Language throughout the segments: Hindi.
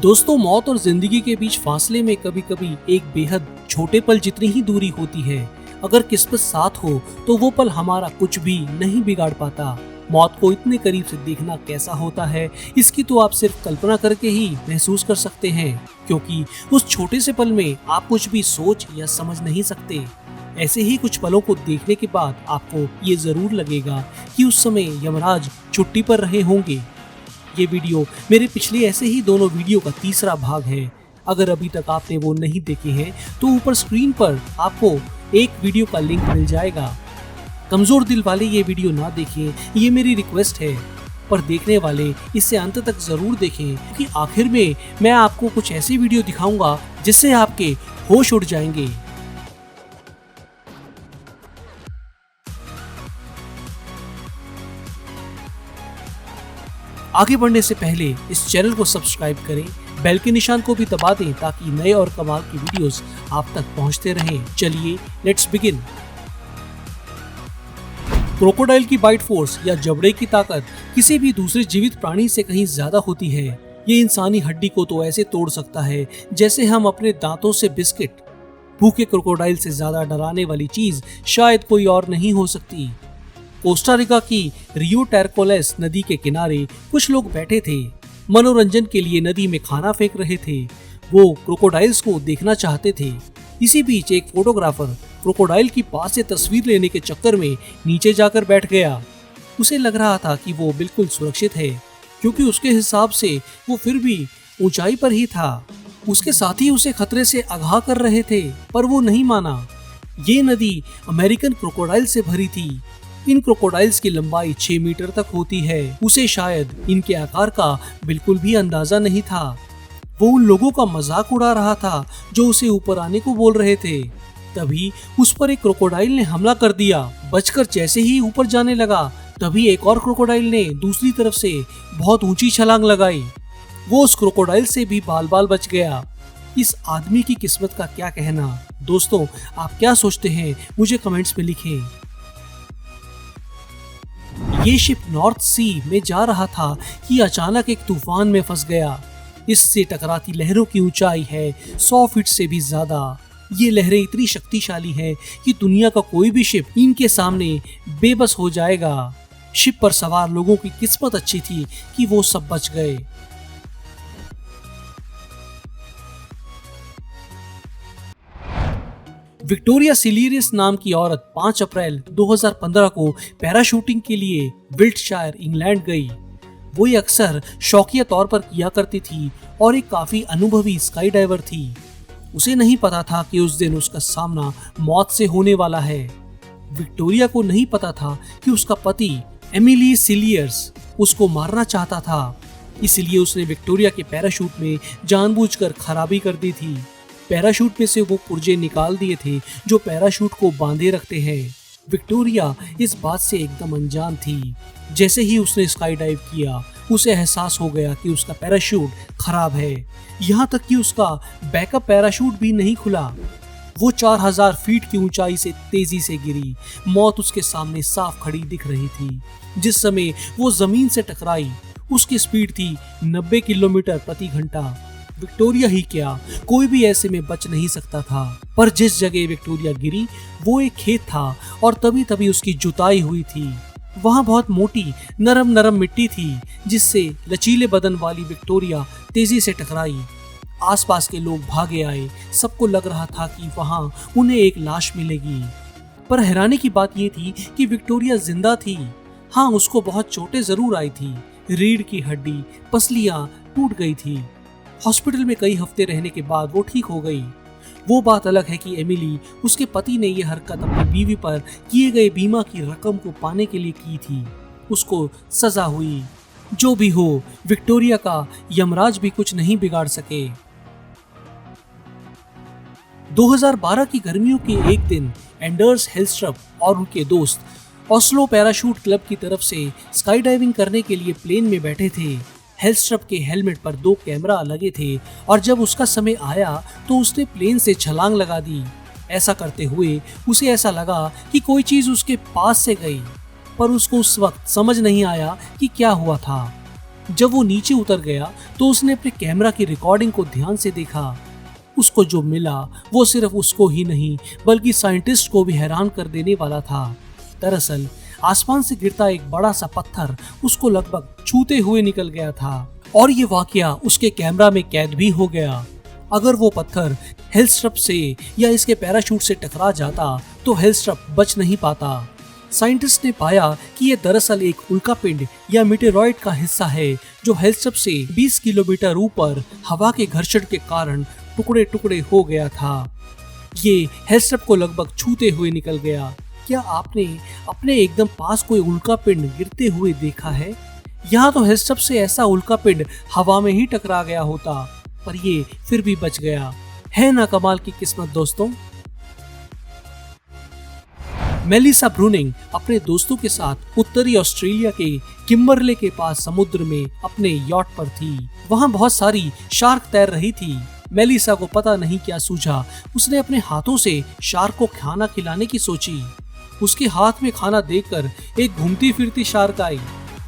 दोस्तों, मौत और जिंदगी के बीच फासले में कभी कभी एक बेहद छोटे पल जितनी ही दूरी होती है। अगर किस्मत साथ हो तो वो पल हमारा कुछ भी नहीं बिगाड़ पाता। मौत को इतने करीब से देखना कैसा होता है, इसकी तो आप सिर्फ कल्पना करके ही महसूस कर सकते हैं, क्योंकि उस छोटे से पल में आप कुछ भी सोच या समझ नहीं सकते। ऐसे ही कुछ पलों को देखने के बाद आपको ये जरूर लगेगा कि उस समय यमराज छुट्टी पर रहे होंगे। ये वीडियो मेरे पिछले ऐसे ही दोनों वीडियो का तीसरा भाग है। अगर अभी तक आपने वो नहीं देखे हैं तो ऊपर स्क्रीन पर आपको एक वीडियो का लिंक मिल जाएगा। कमजोर दिल वाले ये वीडियो ना देखें, ये मेरी रिक्वेस्ट है, पर देखने वाले इसे अंत तक जरूर देखें, क्योंकि आखिर में मैं आपको कुछ ऐसी वीडियो दिखाऊंगा जिससे आपके होश उड़ जाएंगे। आगे बढ़ने से पहले इस चैनल को सब्सक्राइब करें, बेल के निशान को भी दबा दें ताकि नए और कमाल की वीडियोस आप तक पहुंचते रहें। चलिए लेट्स बिगिन। क्रोकोडाइल की बाइट फोर्स या जबड़े की ताकत किसी भी दूसरे जीवित प्राणी से कहीं ज्यादा होती है। ये इंसानी हड्डी को तो ऐसे तोड़ सकता है जैसे हम अपने दांतों से बिस्किट। भूखे क्रोकोडाइल से ज्यादा डराने वाली चीज शायद कोई और नहीं हो सकती। कोस्टा रिका की रियो टैरकोलेस नदी के किनारे कुछ लोग बैठे थे, मनोरंजन के लिए नदी में खाना फेंक रहे थे। वो क्रोकोडाइल्स को देखना चाहते थे। इसी बीच एक फोटोग्राफर क्रोकोडाइल की पास से तस्वीर लेने के चक्कर में नीचे जाकर बैठ गया। उसे लग रहा था कि वो बिल्कुल सुरक्षित है, क्योंकि उसके हिसाब से वो फिर भी ऊंचाई पर ही था। उसके साथी उसे खतरे से आगाह कर रहे थे, पर वो नहीं माना। ये नदी अमेरिकन क्रोकोडाइल से भरी थी। इन क्रोकोडाइल्स की लंबाई 6 मीटर तक होती है। उसे शायद इनके आकार का बिल्कुल भी अंदाजा नहीं था। वो उन लोगों का मजाक उड़ा रहा था जो उसे ऊपर आने को बोल रहे थे। तभी उस पर एक क्रोकोडाइल ने हमला कर दिया। बचकर जैसे ही ऊपर जाने लगा, तभी एक और क्रोकोडाइल ने दूसरी तरफ से बहुत ऊंची छलांग लगाई। वो उस क्रोकोडाइल से भी बाल बाल बच गया। इस आदमी की किस्मत का क्या कहना। दोस्तों, आप क्या सोचते हैं, मुझे कमेंट्स में लिखें। ये शिप नॉर्थ सी में जा रहा था कि अचानक एक तूफान में फंस गया। इससे टकराती लहरों की ऊंचाई है 100 फीट से भी ज्यादा। ये लहरें इतनी शक्तिशाली हैं कि दुनिया का कोई भी शिप इनके सामने बेबस हो जाएगा। शिप पर सवार लोगों की किस्मत अच्छी थी कि वो सब बच गए। विक्टोरिया सिलियरिस नाम की औरत 5 अप्रैल 2015 को पैराशूटिंग के लिए विल्टशायर, इंग्लैंड गई। वो ये अक्सर शौकिया तौर पर किया करती थी और एक काफी अनुभवी स्काई डाइवर थी। उसे नहीं पता था कि उस दिन उसका सामना मौत से होने वाला है। विक्टोरिया को नहीं पता था कि उसका पति एमिली सिलियर्स उसको मारना चाहता था, इसलिए उसने विक्टोरिया के पैराशूट में जानबूझकर खराबी कर दी थी। पैराशूट में से वो पुर्जे निकाल दिए थे जो पैराशूट को बांधे रखते हैं। विक्टोरिया इस बात से एकदम अनजान थी। जैसे ही उसने स्काई डाइव किया, उसे एहसास हो गया कि उसका पैराशूट खराब है। यहाँ तक कि उसका बैकअप पैराशूट भी नहीं खुला। वो 4000 फीट की ऊंचाई से तेजी से गिरी। मौत उसके सामने साफ खड़ी दिख रही थी। जिस समय वो जमीन से टकराई, उसकी स्पीड थी 90 किलोमीटर प्रति घंटा। विक्टोरिया ही क्या, कोई भी ऐसे में बच नहीं सकता था। पर जिस जगह विक्टोरिया गिरी वो एक खेत था और तभी तभी उसकी जुताई हुई थी। वहां बहुत मोटी नरम मिट्टी थी, जिससे लचीले बदन वाली विक्टोरिया तेजी से टकराई। आसपास के लोग भागे आए। सबको लग रहा था कि वहां उन्हें एक लाश मिलेगी। पर हैरानी की बात यह थी कि विक्टोरिया जिंदा थी। हाँ, उसको बहुत चोटें जरूर आई थी। रीढ़ की हड्डी, पसलियां टूट गई थी। हॉस्पिटल में कई हफ्ते रहने के बाद वो ठीक हो गई। वो बात अलग है कि एमिली, उसके पति ने ये हरकत अपनी बीवी पर किए गए बीमा की रकम को पाने के लिए की थी। उसको सजा हुई। जो भी हो, विक्टोरिया का यमराज भी कुछ नहीं बिगाड़ सके। 2012 की गर्मियों के एक दिन एंडर्स हेल्स्ट्रप और उनके दोस्त ऑस्लो पैराशूट क्लब की तरफ से स्काई डाइविंग करने के लिए प्लेन में बैठे थे। हेल्स्ट्रप के हेलमेट पर 2 कैमरा लगे थे और जब उसका समय आया तो उसने प्लेन से छलांग लगा दी। ऐसा करते हुए उसे ऐसा लगा कि कोई चीज उसके पास से गई, पर उसको उस वक्त समझ नहीं आया कि क्या हुआ था। जब वो नीचे उतर गया तो उसने अपने कैमरा की रिकॉर्डिंग को ध्यान से देखा। उसको जो मिला वो सिर्फ उसको ही नहीं बल्कि साइंटिस्ट को भी हैरान कर देने वाला था। दरअसल आसमान से गिरता एक बड़ा सा पत्थर उसको लगभग छूते हुए निकल गया था और ये वाकया उसके कैमरा में कैद भी हो गया। अगर वो पत्थर हेलस्ट्रप से या इसके पैराशूट से टकरा जाता तो हेलस्ट्रप बच नहीं पाता। साइंटिस्ट ने पाया कि ये दरअसल एक उल्कापिंड या मीटेरॉइड का हिस्सा है जो हेलस्ट्रप से 20 किलोमीटर ऊपर हवा के घर्षण के कारण टुकड़े टुकड़े हो गया था। ये हेलस्ट्रप को लगभग छूते हुए निकल गया। क्या आपने अपने एकदम पास कोई उल्कापिंड गिरते हुए देखा है? यहाँ तो हेलस्ट्रप से ऐसा उल्कापिंड हवा में ही टकरा गया होता, पर ये फिर भी बच गया। है ना कमाल की किस्मत दोस्तों। मेलिसा ब्रूनिंग अपने दोस्तों के साथ उत्तरी ऑस्ट्रेलिया के किम्बरले के पास समुद्र में अपने यॉट पर थी। वहाँ बहुत सारी शार्क तैर रही थी। मेलिसा को पता नहीं क्या सूझा, उसने अपने हाथों से शार्क को खाना खिलाने की सोची। उसके हाथ में खाना देखकर एक घूमती फिरती शार्क आई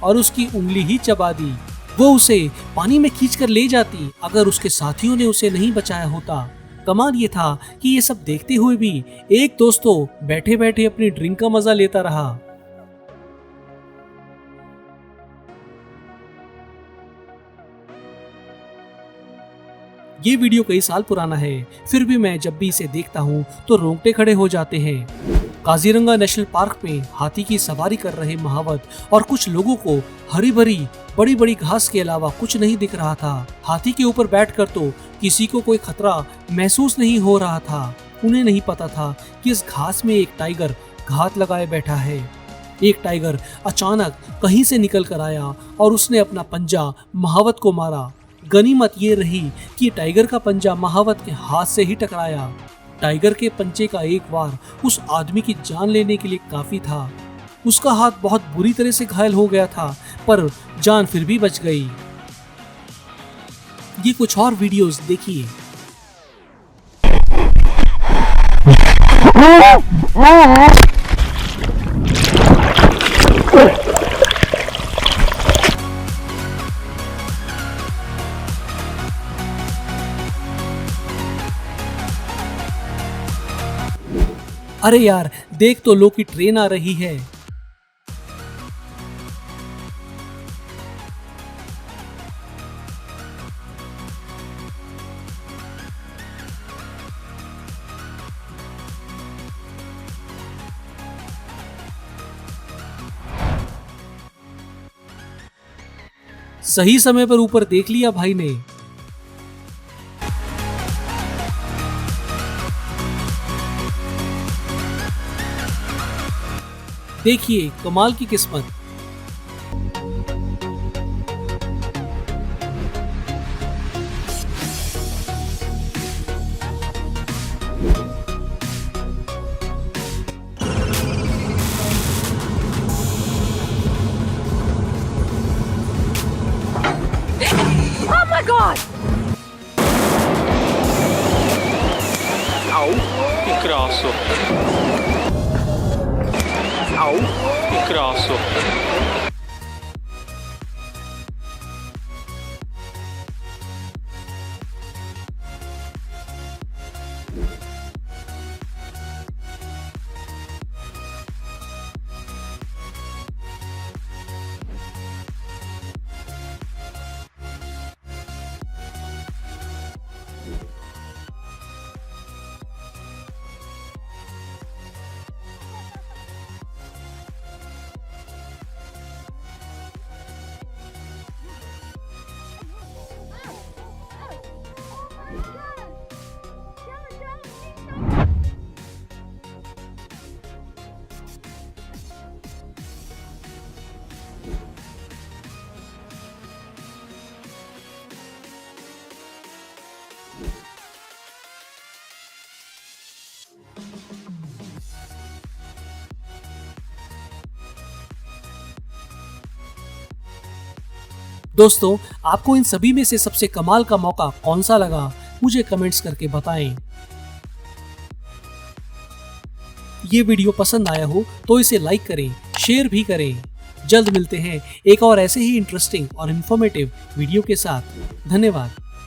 और उसकी उंगली ही चबा दी। वो उसे पानी में खींचकर ले जाती अगर उसके साथियों ने उसे नहीं बचाया होता। कमाल ये था कि ये सब देखते हुए भी एक दोस्त तो बैठे बैठे अपनी ड्रिंक का मजा लेता रहा। ये वीडियो कई साल पुराना है, फिर भी मैं जब भी इसे देखता हूँ तो रोंगटे खड़े हो जाते हैं। काजीरंगा नेशनल पार्क में हाथी की सवारी कर रहे महावत और कुछ लोगों को हरी भरी बड़ी बड़ी घास के अलावा कुछ नहीं दिख रहा था। हाथी के ऊपर बैठकर तो किसी को कोई खतरा महसूस नहीं हो रहा था। उन्हें नहीं पता था कि इस घास में एक टाइगर घात लगाए बैठा है। एक टाइगर अचानक कहीं से निकल कर आया और उसने अपना पंजा महावत को मारा। गनीमत ये रही कि टाइगर का पंजा महावत के हाथ से ही टकराया। टाइगर के पंचे का एक वार उस आदमी की जान लेने के लिए काफी था। उसका हाथ बहुत बुरी तरह से घायल हो गया था, पर जान फिर भी बच गई। ये कुछ और वीडियोस देखिए। अरे यार, देख तो लो कि ट्रेन आ रही है। सही समय पर ऊपर देख लिया भाई ने। देखिए कमाल की किस्मत। Oh my God! Au, che grasso. Au, che grasso. दोस्तों, आपको इन सभी में से सबसे कमाल का मौका कौन सा लगा, मुझे कमेंट्स करके बताएं। ये वीडियो पसंद आया हो तो इसे लाइक करें, शेयर भी करें। जल्द मिलते हैं एक और ऐसे ही इंटरेस्टिंग और इन्फॉर्मेटिव वीडियो के साथ। धन्यवाद।